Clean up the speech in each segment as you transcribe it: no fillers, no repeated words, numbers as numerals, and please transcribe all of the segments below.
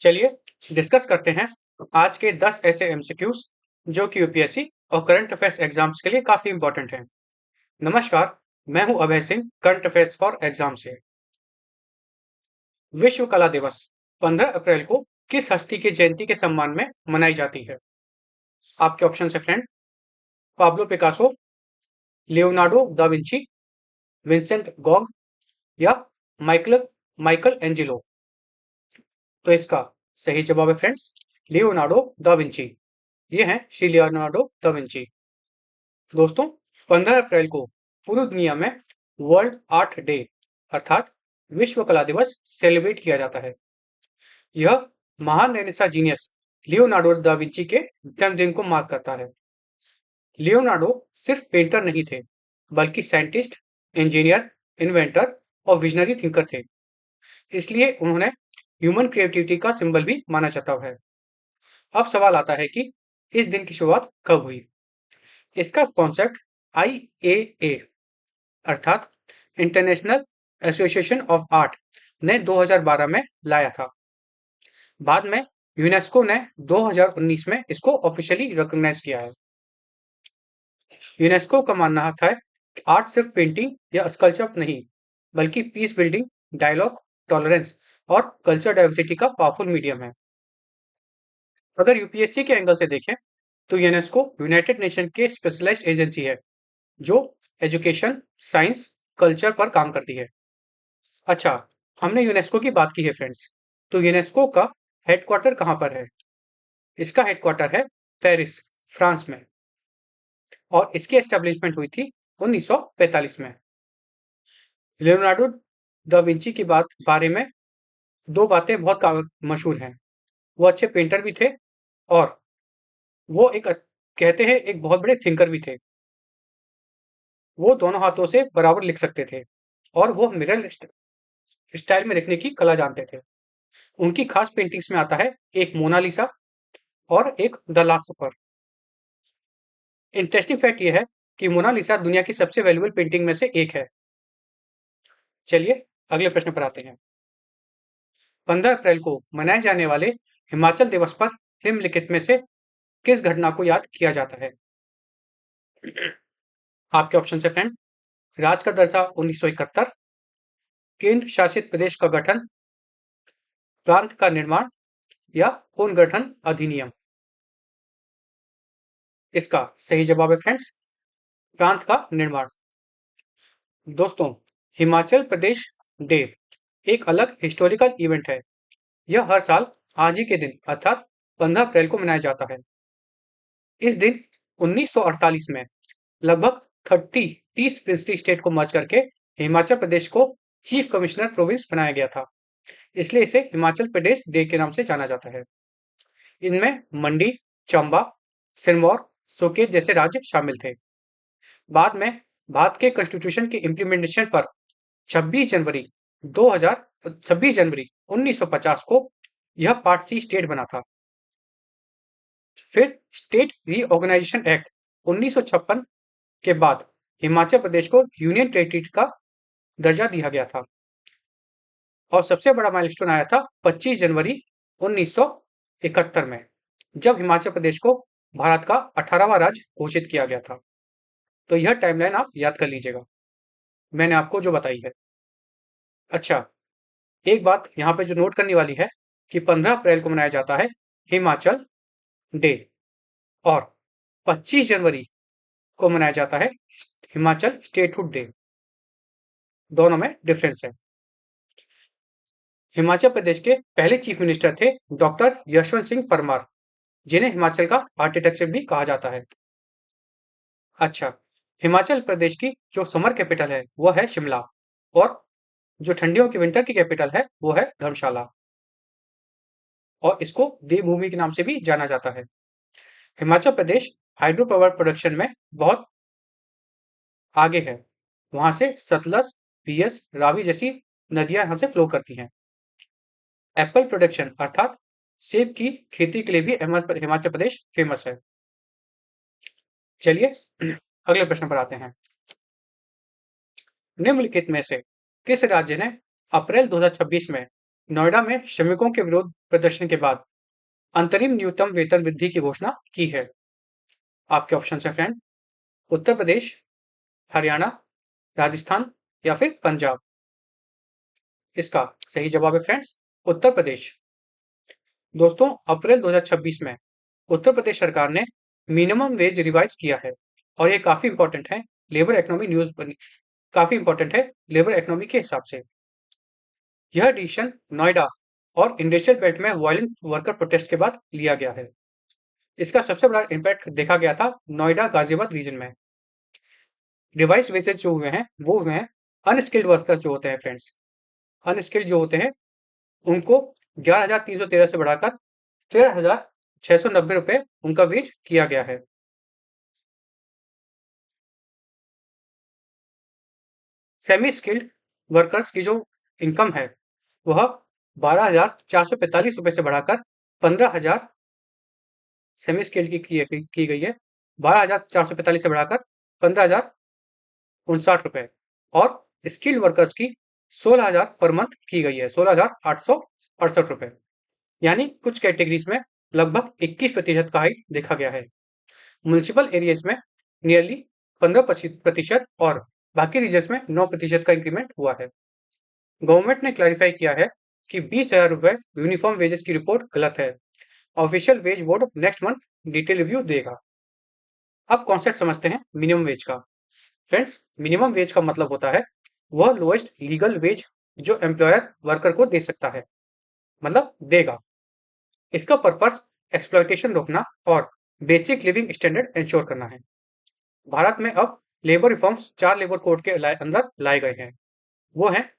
चलिए डिस्कस करते हैं आज के 10 ऐसे एमसीक्यूज जो कि यूपीएससी और करंट अफेयर्स एग्जाम्स के लिए काफी इंपॉर्टेंट हैं। नमस्कार, मैं हूं Abhay Singh, current affairs for exam से। विश्व कला दिवस 15 अप्रैल को किस हस्ती की जयंती के सम्मान में मनाई जाती है? आपके ऑप्शन है friend, Pablo Picasso, Leonardo da Vinci, Vincent Gogh या माइकल माइकल एंजिलो। तो इसका सही जवाब है फ्रेंड्स, लियोनार्डो दा विंची। ये हैं श्री लियोनार्डो दा विंची। दोस्तों, 15 अप्रैल को पूरी दुनिया में वर्ल्ड आर्ट डे अर्थात विश्व कला दिवस सेलिब्रेट किया जाता है। यह महान renaissance genius Leonardo da Vinci के जन्मदिन को मार्क करता है। लियोनार्डो सिर्फ पेंटर नहीं थे, बल्कि साइंटिस्ट, इंजीनियर, इन्वेंटर और विजनरी थिंकर थे। इसलिए उन्होंने ह्यूमन क्रिएटिविटी का सिंबल भी माना जाता है। अब सवाल आता है कि इस दिन की शुरुआत कब हुई? इसका कॉन्सेप्ट IAA अर्थात इंटरनेशनल एसोसिएशन ऑफ आर्ट ने 2012 में लाया था। बाद में यूनेस्को ने 2019 में इसको ऑफिशियली रिकॉग्नाइज किया है। यूनेस्को का मानना था कि आर्ट सिर्फ पेंटिंग या स्कल्पचर नहीं, बल्कि पीस बिल्डिंग, डायलॉग, टॉलरेंस और कल्चर डाइवर्सिटी का पावरफुल मीडियम है। अगर यूपीएससी के एंगल से देखें तो यूनेस्को यूनाइटेड नेशन के स्पेशलाइज्ड एजेंसी है जो एजुकेशन, साइंस, कल्चर पर काम करती है। अच्छा, हमने यूनेस्को की बात की है फ्रेंड्स, तो यूनेस्को का हेडक्वार्टर कहाँ पर है? इसका हेडक्वार्टर है पेरिस, फ्रांस में, और इसकी एस्टेब्लिशमेंट हुई थी 1945 में। लियोनार्डो दा विंची की बारे में दो बातें बहुत मशहूर हैं। वो अच्छे पेंटर भी थे और वो कहते हैं एक बहुत बड़े थिंकर भी थे। वो दोनों हाथों से बराबर लिख सकते थे और वो मिरर स्टाइल में लिखने की कला जानते थे। उनकी खास पेंटिंग्स में आता है एक मोनालिसा और एक the last supper. Interesting fact ये है कि मोनालिसा दुनिया की सबसे वैल्यूएबल पेंटिंग में से एक है। चलिए अगले प्रश्न पर आते हैं। 15 अप्रैल को मनाए जाने वाले हिमाचल दिवस पर निम्नलिखित में से किस घटना को याद किया जाता है? आपके ऑप्शन है फ्रेंड, राज का दर्जा 1971, केंद्र शासित प्रदेश का गठन, प्रांत का निर्माण या पुनर्गठन अधिनियम। इसका सही जवाब है फ्रेंड्स, प्रांत का निर्माण। दोस्तों, हिमाचल प्रदेश डे एक अलग हिस्टोरिकल इवेंट है। यह हर साल आज ही के दिन अर्थात 15 अप्रैल को मनाया जाता है। इस दिन 1948 में लगभग 30 प्रिंसली स्टेट को मर्ज करके हिमाचल प्रदेश को चीफ कमिश्नर प्रोविंस बनाया गया था। इसलिए इसे हिमाचल प्रदेश डे के नाम से जाना जाता है। इनमें मंडी, चंबा, सिरमौर, सोकेत जैसे राज्य शामिल थे। बाद में भारत के कॉन्स्टिट्यूशन के इम्प्लीमेंटेशन पर 26 जनवरी 1950 को यह पार्ट सी स्टेट बना था। फिर स्टेट रीऑर्गेनाइजेशन एक्ट 1956 के बाद हिमाचल प्रदेश को यूनियन टेरिटरी का दर्जा दिया गया था। और सबसे बड़ा माइलस्टोन आया था 25 जनवरी 1971 में, जब हिमाचल प्रदेश को भारत का 18वां राज्य घोषित किया गया था। तो यह टाइमलाइन आप याद कर लीजिएगा, मैंने आपको जो बताई है। अच्छा, एक बात यहाँ पे जो नोट करने वाली है कि 15 अप्रैल को मनाया जाता है हिमाचल डे और 25 जनवरी को मनाया जाता है हिमाचल स्टेटहुड डे। दोनों में डिफरेंस है। हिमाचल प्रदेश के पहले चीफ मिनिस्टर थे डॉक्टर यशवंत सिंह परमार, जिन्हें हिमाचल का आर्किटेक्चर भी कहा जाता है। अच्छा, हिमाचल प्रदेश की जो समर कैपिटल है वो है शिमला और जो ठंडियों की विंटर की कैपिटल है वो है धर्मशाला, और इसको देवभूमि के नाम से भी जाना जाता है। Himachal Pradesh hydro power production में बहुत आगे है। वहां से सतलज, बियास, रावी जैसी नदियां यहां से फ्लो करती हैं। एप्पल प्रोडक्शन अर्थात सेब की खेती के लिए भी हिमाचल प्रदेश फेमस है। चलिए अगले प्रश्न पर आते हैं। निम्नलिखित में से किस राज्य ने अप्रैल 2026 में नोएडा में श्रमिकों के विरोध प्रदर्शन के बाद अंतरिम न्यूनतम वेतन वृद्धि की घोषणा की है? आपके ऑप्शन है फ्रेंड, उत्तर प्रदेश, हरियाणा, राजस्थान या फिर पंजाब। इसका सही जवाब है फ्रेंड्स, उत्तर प्रदेश। दोस्तों, अप्रैल 2026 में उत्तर प्रदेश सरकार ने मिनिमम वेज रिवाइज किया है और ये काफी इंपॉर्टेंट है लेबर इकोनॉमी न्यूज बनी, काफी इंपॉर्टेंट है लेबर इकोनॉमी के हिसाब से। यह डिसीजन नोएडा और इंडस्ट्रियल बेल्ट में वायलेंट वर्कर प्रोटेस्ट के बाद लिया गया है। इसका सबसे बड़ा इम्पैक्ट देखा गया था नोएडा गाजियाबाद रीजन में। डिवाइस वेजेस जो हुए हैं वो हुए हैं अनस्किल्ड वर्कर्स जो होते हैं फ्रेंड्स। अनस्किल्ड जो होते हैं उनको 11,313 से बढ़ाकर 13,690 रुपए उनका वेज किया गया है। सेमी स्किल्ड वर्कर्स की जो इनकम है वह 12,445 रुपए से बढ़ाकर 15,000 सेमी स्किल्ड की गई है। 12,445 से बढ़ाकर 15,059 रुपए और स्किल्ड वर्कर्स की 16,000 पर मंथ की गई है, 16,868 रुपए। यानी कुछ कैटेगरीज में लगभग 21% का हाइक देखा गया है। म्युनिसिपल एरियाज में नियरली 15% और बाकी रीजन्स में 9% का इंक्रीमेंट हुआ है। गवर्नमेंट ने क्लैरिफाई किया है कि 20,000 रुपए यूनिफॉर्म वेजेस की रिपोर्ट गलत है। Official wage board next month detail review देगा। अब कॉन्सेप्ट समझते हैं मिनिमम वेज का। फ्रेंड्स, मिनिमम वेज का मतलब होता है वह लोएस्ट लीगल वेज जो एम्प्लॉयर वर्कर को दे सकता है, मतलब देगा। इसका पर्पस एक्सप्लॉयटेशन रोकना और बेसिक लिविंग स्टैंडर्ड इंश्योर करना है। भारत में अब लेबर रिफॉर्म्स 4 लेबर कोड के अंदर लाए गए हैं। वो हैं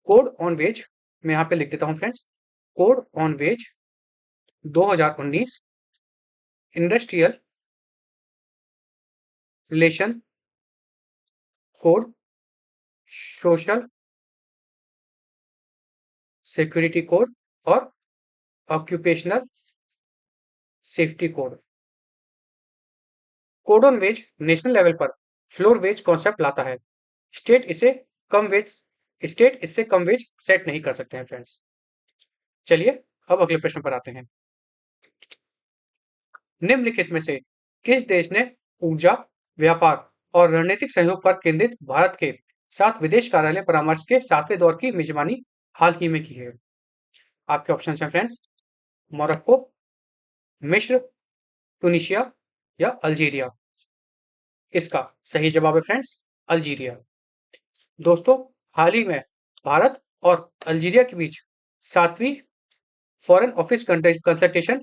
कोड ऑन वेज, मैं यहाँ पे लिख देता हूँ friends, code on wage 2019, industrial relation code, social security code और occupational safety code. Code on wage national level पर फ्लोर वेज कॉन्सेप्ट लाता है। स्टेट इससे कम वेज सेट नहीं कर सकते हैं फ्रेंड्स। चलिए अब अगले प्रश्न पर आते हैं। निम्नलिखित में से किस देश ने ऊर्जा, व्यापार और रणनीतिक सहयोग पर केंद्रित भारत के साथ विदेश कार्यालय परामर्श के 7वें दौर की मेजबानी हाल ही में की है? आपके ऑप्शन हैं फ्रेंड्स, मोरक्को, मिस्र, टूनिशिया या अल्जीरिया। इसका सही जवाब है फ्रेंड्स, अल्जीरिया। दोस्तों, हाल ही में भारत और अल्जीरिया के बीच 7वीं फॉरेन ऑफिस कंसल्टेशन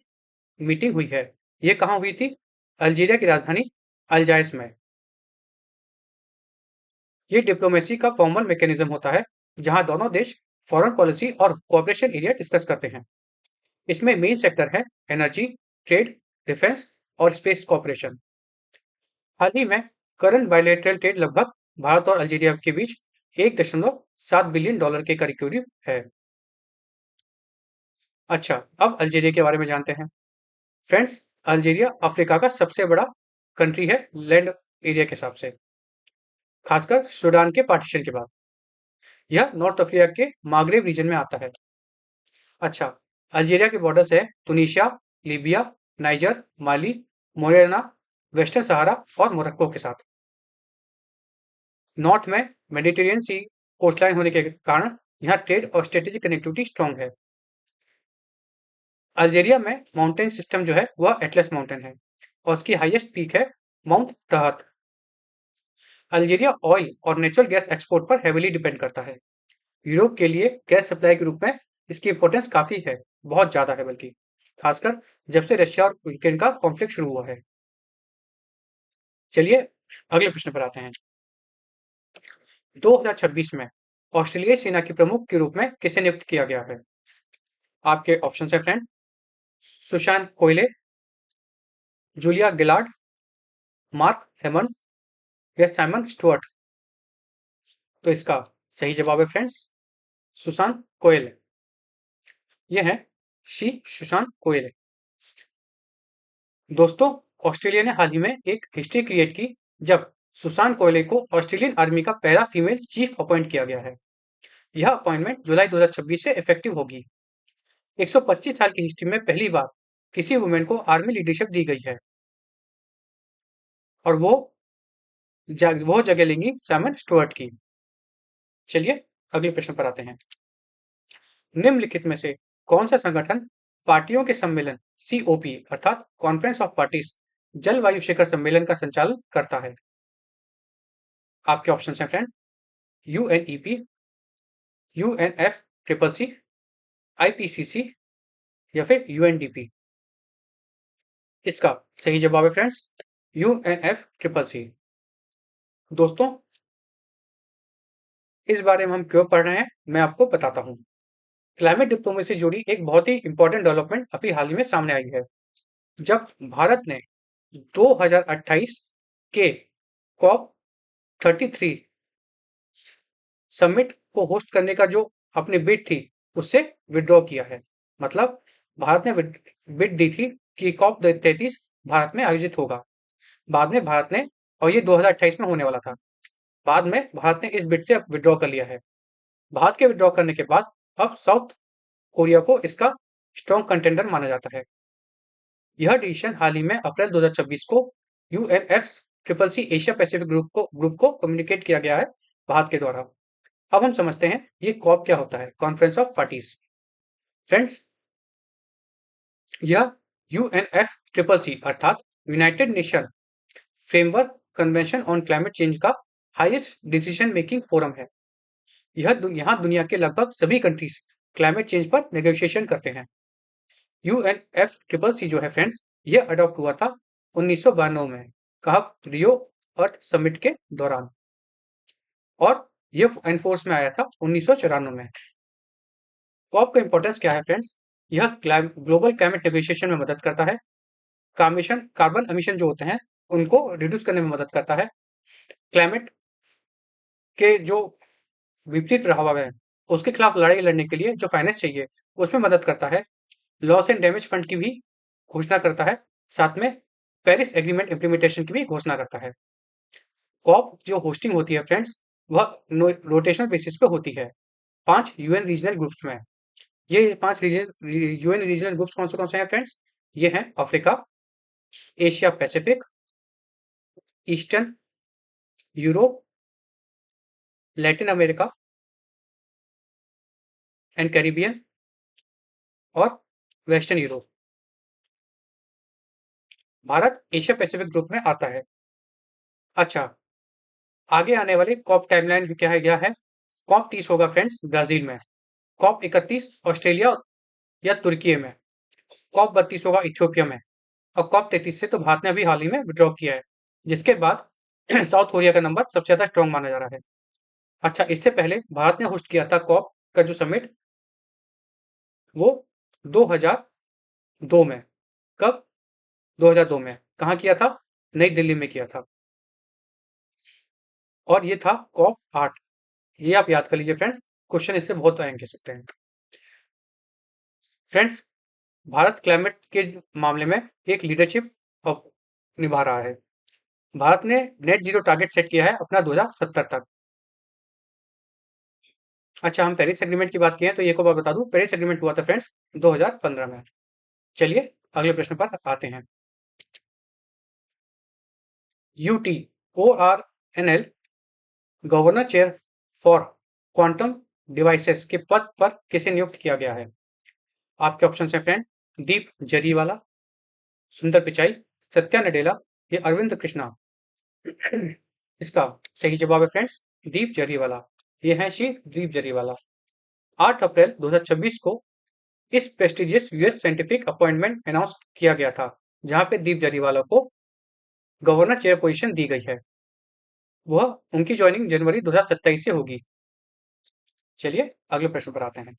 मीटिंग हुई है। ये कहाँ हुई थी? अल्जीरिया की राजधानी अल्जायस में। ये डिप्लोमेसी का फॉर्मल मैकेनिज्म होता है जहां दोनों देश फॉरेन पॉलिसी और कोऑपरेशन एरिया डिस्कस करते हैं। इसमें मेन सेक्टर है एनर्जी, ट्रेड, डिफेंस और स्पेस कोऑपरेशन। हाल ही में करंट बायलैटरल ट्रेड लगभग भारत और अल्जीरिया के बीच 1.7 बिलियन डॉलर के करीब है। अच्छा, अब अल्जीरिया के बारे में जानते हैं। फ्रेंड्स, अल्जीरिया अफ्रीका का सबसे बड़ा कंट्री है लैंड एरिया के हिसाब से, खासकर सूडान के पार्टीशन के बाद। यह नॉर्थ अफ्रीका के मागरेब रीजन में आता है। अच्छा, अल्जीरिया के बॉर्डर्स है तुनिशिया, लीबिया, नाइजर, माली, मोरेना, वेस्टर्न सहारा और मोरक्को के साथ। नॉर्थ में मेडिटेरियन सी कोस्टलाइन होने के कारण यहाँ ट्रेड और स्ट्रेटेजिक कनेक्टिविटी स्ट्रॉन्ग है। अल्जीरिया में माउंटेन सिस्टम जो है वह एटलस माउंटेन है और उसकी हाईएस्ट पीक है माउंट तहत। अल्जीरिया ऑयल और नेचुरल गैस एक्सपोर्ट पर हेविली डिपेंड करता है। यूरोप के लिए गैस सप्लाई के रूप में इसकी इंपॉर्टेंस काफी है, बहुत ज्यादा है बल्कि, खासकर जब से रशिया और यूक्रेन का कॉन्फ्लिक्ट शुरू हुआ है। चलिए अगले प्रश्न पर आते हैं। 2026 में ऑस्ट्रेलियाई सेना के प्रमुख के रूप में किसे नियुक्त किया गया है? आपके ऑप्शन है फ्रेंड, सुशांत कोयले, जूलिया गिलार्ड, मार्क हेमंड या साइमन स्टुअर्ट। तो इसका सही जवाब है फ्रेंड्स, सुशांत कोयल। ये है सुशांत कोयल। दोस्तों, ऑस्ट्रेलिया ने हाल ही में एक हिस्ट्री क्रिएट की जब सुशांत कोयले को ऑस्ट्रेलियन आर्मी का पहला फीमेल चीफ अपॉइंट किया गया है। यह अपॉइंटमेंट जुलाई 2026 से इफेक्टिव होगी। 125 साल की हिस्ट्री में पहली बार किसी वुमेन को आर्मी लीडरशिप दी गई है और वो जगह लेंगी सैमन स्टुअर्ट की। चलिए अगले प्रश्न पर आते हैं। निम्नलिखित में से कौन सा संगठन पार्टियों के सम्मेलन COP अर्थात कॉन्फ्रेंस ऑफ पार्टीज जलवायु शिखर सम्मेलन का संचालन करता है? आपके ऑप्शन हैं फ्रेंड, UNEP, UNFCCC, IPCC या फिर UNDP। इसका सही जवाब है फ्रेंड्स UNFCCC। दोस्तों, इस बारे में हम क्यों पढ़ रहे हैं मैं आपको बताता हूं। क्लाइमेट डिप्लोमेसी से जुड़ी एक बहुत ही इंपॉर्टेंट डेवलपमेंट अभी हाल ही में सामने आई है, जब भारत ने 2028 के कॉप 33 समिट को होस्ट करने का जो अपनी बिड थी उससे विड्रॉ किया है। मतलब भारत ने बिड दी थी कि कॉप 33 भारत में आयोजित होगा। बाद में भारत ने, और ये 2028 में होने वाला था, बाद में भारत ने इस बिड से विड्रॉ कर लिया है। भारत के विड्रॉ करने के बाद अब साउथ कोरिया को इसका स्ट्रॉन्ग कंटेंडर माना जाता है। यह डिसीजन हाल ही में अप्रैल 2026 को UNFCCC एशिया पैसिफिक ग्रुप को कम्युनिकेट किया गया है भारत के द्वारा। अब हम समझते हैं ये कॉप क्या होता है, कॉन्फ्रेंस ऑफ पार्टीज। फ्रेंड्स, यह UNFCCC अर्थात United nation framework convention on climate change का हाईएस्ट डिसीजन मेकिंग फोरम है। यहाँ दुनिया के लगभग सभी कंट्रीज क्लाइमेट चेंज पर नेगोशिएशन करते हैं। UNFCCC जो है फ्रेंड्स, ये अडॉप्ट हुआ था 1992 में, कहा रियो अर्थ समिट के दौरान, और ये एनफोर्स में आया था 1994 में। कॉप का इंपॉर्टेंस क्या है फ्रेंड्स? यह ग्लोबल क्लाइमेट नेगोशिएशन में मदद करता है। कार्बन एमिशन जो होते हैं उनको रिड्यूस करने में मदद करता है। क्लाइमेट के जो विपरीत प्रभाव है उसके खिलाफ लड़ाई लड़ने के लिए जो फाइनेंस चाहिए उसमें मदद करता है। लॉस एंड डैमेज फंड की भी घोषणा करता है। साथ में पेरिस एग्रीमेंट इम्प्लीमेंटेशन की भी घोषणा करता है। कॉप जो होस्टिंग होती है फ्रेंड्स, वह रोटेशनल बेसिस पे होती है 5 UN रीजनल ग्रुप्स में। ये 5 UN रीजनल ग्रुप्स कौन से हैं फ्रेंड्स? ये हैं Africa, Asia Pacific, Eastern Europe, Latin America and Caribbean और Western Europe. Bharat Asia Pacific group में आता है। अच्छा, आगे आने वाली कॉप टाइमलाइन क्या है? कॉप 30 होगा फ्रेंड्स ब्राजील में, कॉप 31 ऑस्ट्रेलिया या तुर्की में, कॉप 32 होगा इथियोपिया में, और कॉप 33 से तो भारत ने अभी हाल ही में विड्रॉ किया है, जिसके बाद साउथ कोरिया का नंबर सबसे ज्यादा स्ट्रॉन्ग माना जा रहा है। अच्छा, इससे पहले भारत ने होस्ट किया था कॉप का जो समिट, वो 2002 में। कब? 2002 में। कहाँ किया था? नई दिल्ली में किया था, और ये था कॉप 8। ये आप याद कर लीजिए फ्रेंड्स, क्वेश्चन इससे बहुत आएंगे सकते हैं। फ्रेंड्स, भारत क्लाइमेट के मामले में एक लीडरशिप निभा रहा है। भारत ने नेट जीरो टारगेट सेट किया है अपना 2070 तक। अच्छा, हम पेरिस एग्रीमेंट की बात की है तो ये को बात बता दूं, पेरिस एग्रीमेंट हुआ था फ्रेंड्स 2015 में। चलिए अगले प्रश्न पर आते हैं। UTORNL governor chair for quantum devices के पद पर किसे नियुक्त किया गया है? आपके ऑप्शन है फ्रेंड, दीप जरीवाला, सुंदर पिचाई, सत्या नडेला या अरविंद कृष्णा। इसका सही जवाब है फ्रेंड्स दीप जरीवाला। ये है श्री दीप जरीवाला। 8 अप्रैल 2026 को इस prestigious US scientific appointment announce किया गया था, जहां पे दीप जरीवाला को गवर्नर चेयर पोजीशन दी गई है। वह उनकी ज्वाइनिंग जनवरी 2027 से होगी। चलिए अगले प्रश्न पर आते हैं।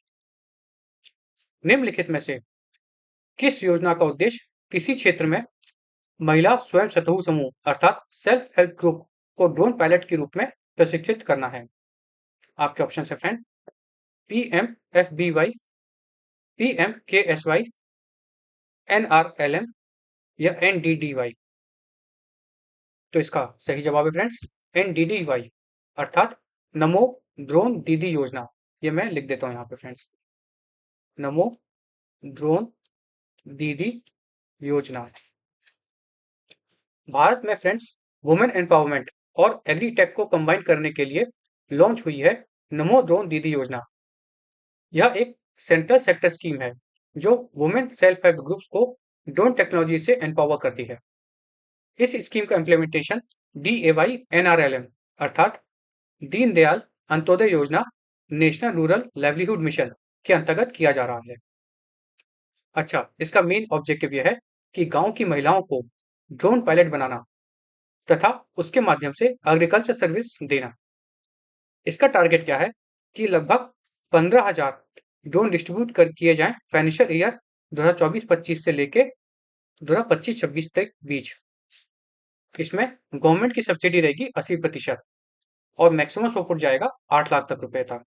निम्नलिखित में से किस योजना का उद्देश्य किसी क्षेत्र में महिला स्वयं सतहु समूह अर्थात सेल्फ हेल्प ग्रुप को ड्रोन पायलट के रूप में प्रशिक्षित करना है? आपके ऑप्शन है फ्रेंड, PMFBY, PMKSY, NRLM या NDDY। तो इसका सही जवाब है फ्रेंड्स NDDY अर्थात नमो ड्रोन दीदी योजना। ये मैं लिख देता हूं यहाँ पे फ्रेंड्स, नमो ड्रोन दीदी योजना। भारत में फ्रेंड्स वुमेन एम्पावरमेंट और एग्रीटेक को कंबाइन करने के लिए लॉन्च हुई है नमो ड्रोन दीदी योजना। यह एक सेंट्रल सेक्टर स्कीम है जो वुमेन सेल्फ हेल्प ग्रुप्स को ड्रोन टेक्नोलॉजी से एम्पावर करती है। इस स्कीम का इम्प्लीमेंटेशन DAY-NRLM अर्थात दीनदयाल अंत्योदय योजना नेशनल रूरल लाइवलीहुड मिशन के अंतर्गत किया जा रहा है। अच्छा, इसका मेन ऑब्जेक्टिव यह है कि गांव की महिलाओं को ड्रोन पायलट बनाना तथा उसके माध्यम से एग्रीकल्चर सर्विस देना। इसका टारगेट क्या है कि लगभग 15,000 ड्रोन डिस्ट्रीब्यूट किए जाएं फाइनेंशियल ईयर 2024-25 से लेके 2025-26 तक बीच। इसमें गवर्नमेंट की सब्सिडी रहेगी 80% और मैक्सिमम सपोर्ट जाएगा 8 लाख तक रुपए तक।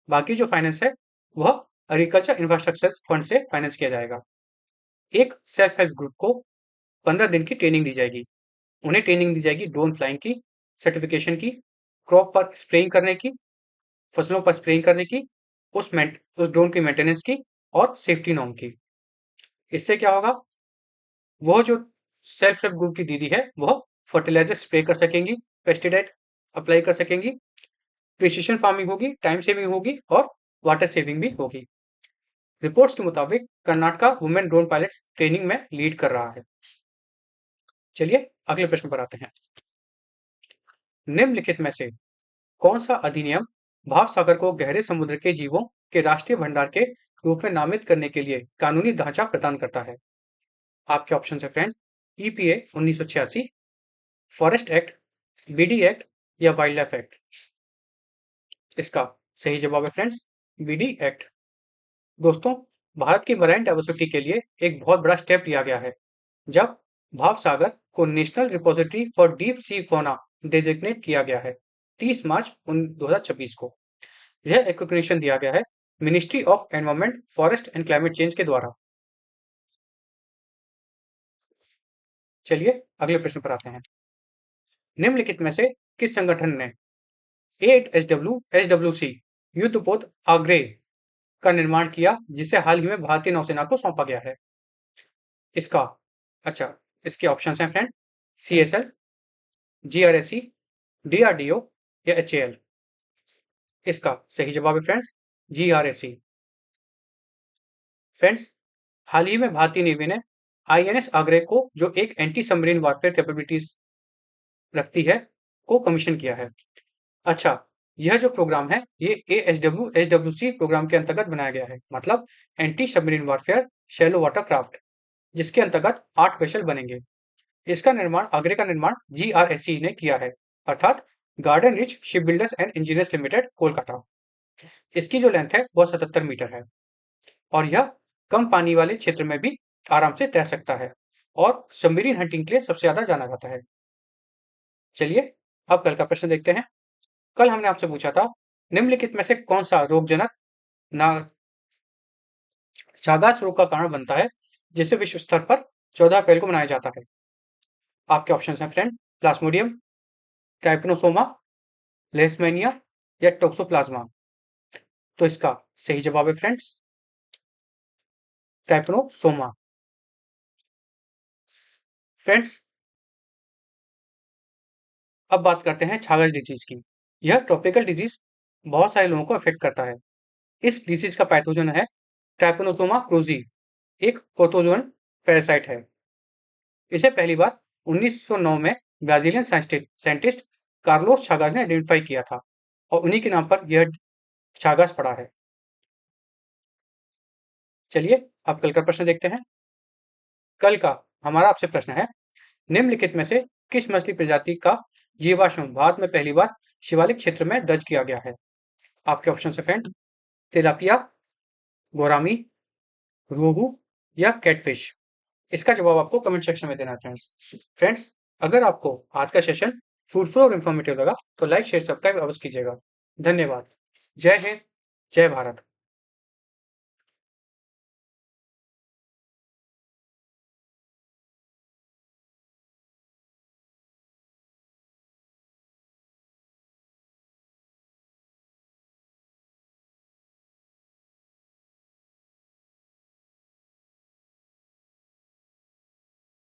बाकी जो फाइनेंस है वह एग्रीकल्चर इंफ्रास्ट्रक्चर फंड से फाइनेंस किया जाएगा। एक सेल्फ हेल्प ग्रुप को 15 दिन की ट्रेनिंग दी जाएगी। उन्हें ट्रेनिंग दी जाएगी ड्रोन फ्लाइंग की, सर्टिफिकेशन की, क्रॉप पर स्प्रेइंग करने की, फसलों पर स्प्रेइंग करने की, उस ड्रोन की मेंटेनेंस की और सेफ्टी नॉर्म की। इससे क्या होगा, वह जो सेल्फ हेल्प ग्रुप की दीदी है वह फर्टिलाइजर स्प्रे कर सकेंगी, पेस्टिसाइड अप्लाई कर सकेंगी, प्रिसिशन फार्मिंग होगी, टाइम सेविंग होगी और वाटर सेविंग भी होगी। रिपोर्ट्स के मुताबिक Karnataka women drone pilot training में लीड कर रहा है। चलिए अगले प्रश्न पर आते हैं। निम्नलिखित में से कौन सा अधिनियम भाव सागर को गहरे समुद्र के जीवों के राष्ट्रीय भंडार के रूप में नामित करने के लिए कानूनी ढांचा प्रदान करता है? आपके ऑप्शन है friend, EPA 1986, forest act, BD act या वाइल्ड लाइफ एक्ट। इसका सही जवाब है फ्रेंड्स, BD एक्ट। दोस्तों, भारत की मराइन डाइवर्सिटी के लिए एक बहुत बड़ा स्टेप लिया गया है जब भाव सागर को national repository for deep sea fauna designate किया गया है 30 मार्च 2026 को। यह रिकॉग्निशन दिया गया है ministry of environment, forest and climate change के द्वारा। चलिए अगले प्रश्न पर आते हैं। निम्नलिखित में से किस संगठन ने SWC युद्धपोत आग्रे का निर्माण किया जिसे हाल ही में भारतीय नौसेना को सौंपा गया है? इसका अच्छा, इसके ऑप्शन हैं फ्रेंड, CSL, GRSC, DRDO या HAL। इसका सही जवाब है फ्रेंड्स, GRSC। फ्रेंड्स, हाल ही में भारतीय नेवी ने INS आगरे को जो एक एंटी सबमरीन वारफेयर कैपेबिलिटीज रखती है को कमीशन किया है। अच्छा, यह जो प्रोग्राम है ये ASWC प्रोग्राम के अंतर्गत बनाया गया है, मतलब anti submarine warfare shallow water craft, जिसके अंतर्गत 8 वेसल बनेंगे। इसका निर्माण आगरे का निर्माण GRSC ने किया है, अर्थात garden rich ship builders and engineers limited, Kolkata. इसकी जो लेंथ है वह 77 मीटर है और यह कम पानी वाले क्षेत्र में भी आराम से तैर सकता है और सबमरीन हंटिंग के लिए सबसे ज्यादा जाना जाता है। चलिए अब कल का प्रश्न देखते हैं। कल हमने आपसे पूछा था निम्नलिखित में से कौन सा रोगजनक ना चागास रोग का कारण बनता है जिसे विश्व स्तर पर 14 अप्रैल को मनाया जाता है? आपके ऑप्शन हैं फ्रेंड, प्लाज्मोडियम, ट्राइपनोसोमा, लेशमैनिया या टोक्सोप्लाज्मा। तो इसका सही जवाब है फ्रेंड्स, ट्राइपनोसोमा। फ्रेंड्स, अब बात करते हैं छागस डिजीज की। यह ट्रॉपिकल डिजीज बहुत सारे लोगों को अफेक्ट करता है। इस डिजीज का पैथोजन है ट्राइपनोसोमा क्रूजी, एक प्रोटोजोन पैरासाइट है। इसे पहली बार 1909 में ब्राजीलियन साइंटिस्ट कार्लोस छागास ने आइडेंटिफाई किया था और उन्हीं के नाम पर यह छागास पड़ा है। चलिए अब कल का प्रश्न देखते हैं। कल का हमारा आपसे प्रश्न है, निम्नलिखित में से किस मछली प्रजाति का जीवाश्म भारत में पहली बार शिवालिक क्षेत्र में दर्ज किया गया है? आपके ऑप्शन है फ्रेंड, तिलापिया, गोरामी, रोहू या कैटफिश। इसका जवाब आपको कमेंट सेक्शन में देना है फ्रेंड्स। अगर आपको आज का सेशन फ्रूटफुल और इन्फॉर्मेटिव लगा तो लाइक शेयर सब्सक्राइब अवश्य कीजिएगा। धन्यवाद। जय हिंद, जय भारत।